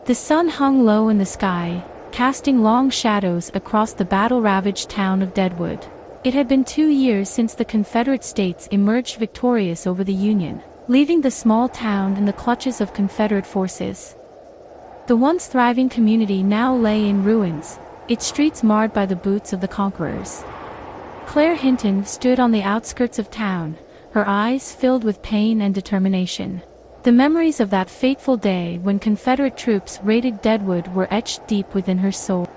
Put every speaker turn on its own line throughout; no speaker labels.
The sun hung low in the sky, casting long shadows across the battle-ravaged town of Deadwood. It had been 2 years since the Confederate States emerged victorious over the Union, leaving the small town in the clutches of Confederate forces. The once thriving community now lay in ruins, its streets marred by the boots of the conquerors. Claire Hinton stood on the outskirts of town, her eyes filled with pain and determination. The memories of that fateful day when Confederate troops raided Deadwood were etched deep within her soul.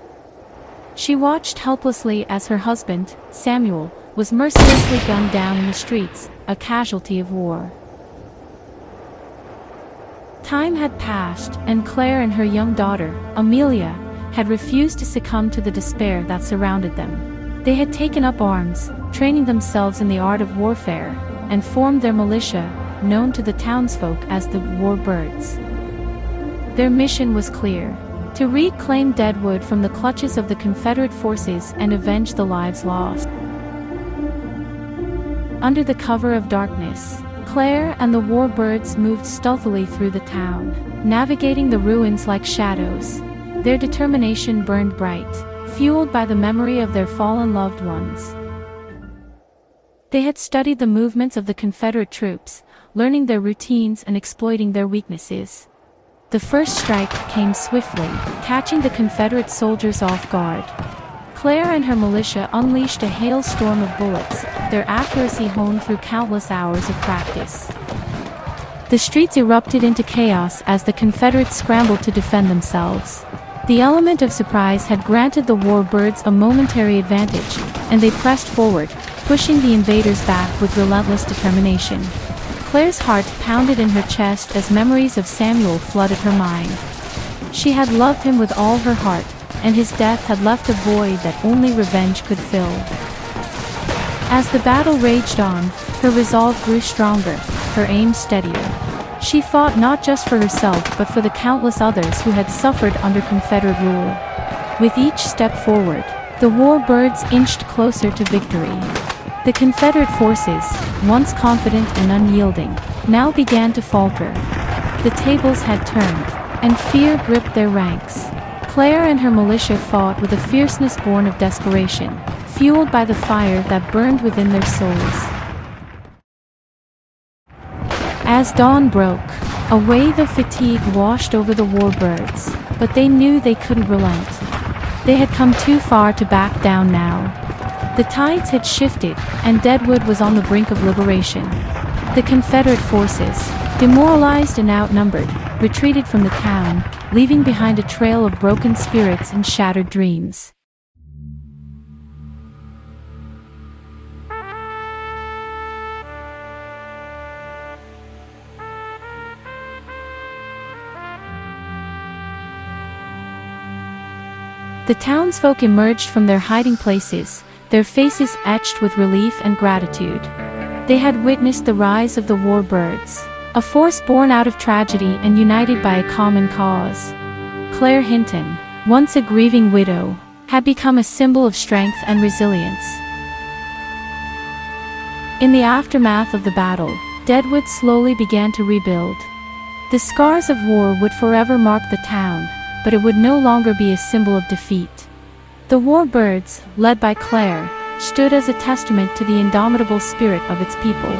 She watched helplessly as her husband, Samuel, was mercilessly gunned down in the streets, a casualty of war. Time had passed, and Claire and her young daughter, Amelia, had refused to succumb to the despair that surrounded them. They had taken up arms, training themselves in the art of warfare, and formed their militia, known to the townsfolk as the Warbirds. Their mission was clear: to reclaim Deadwood from the clutches of the Confederate forces and avenge the lives lost. Under the cover of darkness, Claire and the Warbirds moved stealthily through the town, navigating the ruins like shadows. Their determination burned bright, fueled by the memory of their fallen loved ones. They had studied the movements of the Confederate troops, learning their routines and exploiting their weaknesses. The first strike came swiftly, catching the Confederate soldiers off guard. Claire and her militia unleashed a hailstorm of bullets, their accuracy honed through countless hours of practice. The streets erupted into chaos as the Confederates scrambled to defend themselves. The element of surprise had granted the Warbirds a momentary advantage, and they pressed forward, pushing the invaders back with relentless determination. Claire's heart pounded in her chest as memories of Samuel flooded her mind. She had loved him with all her heart, and his death had left a void that only revenge could fill. As the battle raged on, her resolve grew stronger, her aim steadier. She fought not just for herself but for the countless others who had suffered under Confederate rule. With each step forward, the Warbirds inched closer to victory. The Confederate forces, once confident and unyielding, now began to falter. The tables had turned, and fear gripped their ranks. Claire and her militia fought with a fierceness born of desperation, fueled by the fire that burned within their souls. As dawn broke, a wave of fatigue washed over the Warbirds, but they knew they couldn't relent. They had come too far to back down now. The tides had shifted, and Deadwood was on the brink of liberation. The Confederate forces, demoralized and outnumbered, retreated from the town, leaving behind a trail of broken spirits and shattered dreams. The townsfolk emerged from their hiding places, their faces etched with relief and gratitude. They had witnessed the rise of the Warbirds, a force born out of tragedy and united by a common cause. Claire Hinton, once a grieving widow, had become a symbol of strength and resilience. In the aftermath of the battle, Deadwood slowly began to rebuild. The scars of war would forever mark the town, but it would no longer be a symbol of defeat. The Warbirds, led by Claire, stood as a testament to the indomitable spirit of its people.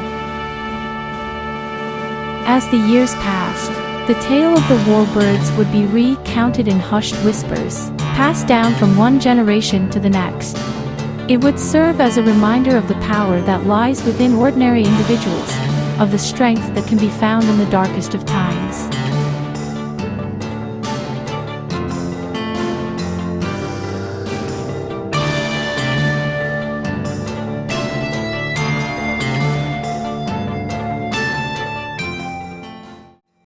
As the years passed, the tale of the Warbirds would be recounted in hushed whispers, passed down from one generation to the next. It would serve as a reminder of the power that lies within ordinary individuals, of the strength that can be found in the darkest of times.